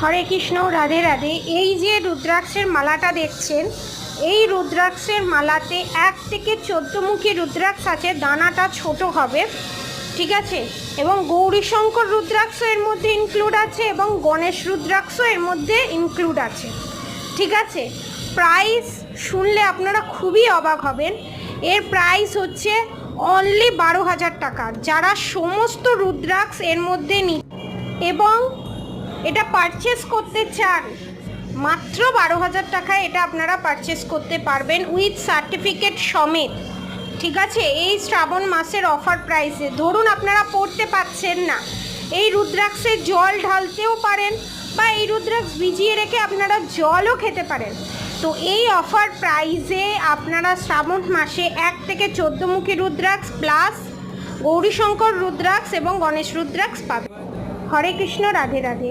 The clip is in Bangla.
হরে কৃষ্ণ, রাধে রাধে। এই যে রুদ্রাক্ষের মালাটা দেখছেন, এই রুদ্রাক্ষের মালাতে 1 থেকে 14 মুখী রুদ্রাক্ষ আছে। দানাটা ছোট হবে, ঠিক আছে। এবং গৌরীশঙ্কর রুদ্রাক্ষ এর মধ্যে ইনক্লুড আছে এবং গণেশ রুদ্রাক্ষ এর মধ্যে ইনক্লুড আছে, ঠিক আছে। প্রাইস শুনলে আপনারা খুবই অবাক হবেন। এর প্রাইস হচ্ছে অনলি 12,000 টাকা। যারা সমস্ত রুদ্রাক্ষ এর মধ্যে এবং এটা পারচেস করতে চান, মাত্র 12,000 টাকায় এটা আপনারা পারচেস করতে পারবেন উইথ সার্টিফিকেট সমেত, ঠিক আছে। এই শ্রাবণ মাসের অফার প্রাইসে ধরুন আপনারা পড়তে পাচ্ছেন না, এই রুদ্রাক্ষে জল ঢালতেও পারেন বা এই রুদ্রাক্ষ ভিজিয়ে রেখে আপনারা জলও খেতে পারেন। তো এই অফার প্রাইসে আপনারা শ্রাবণ মাসে 1 থেকে 14 মুখী রুদ্রাক্ষ প্লাস গৌরীশঙ্কর রুদ্রাক্ষ এবং গণেশ রুদ্রাক্ষ পাবেন। হরে কৃষ্ণ, রাধে রাধে।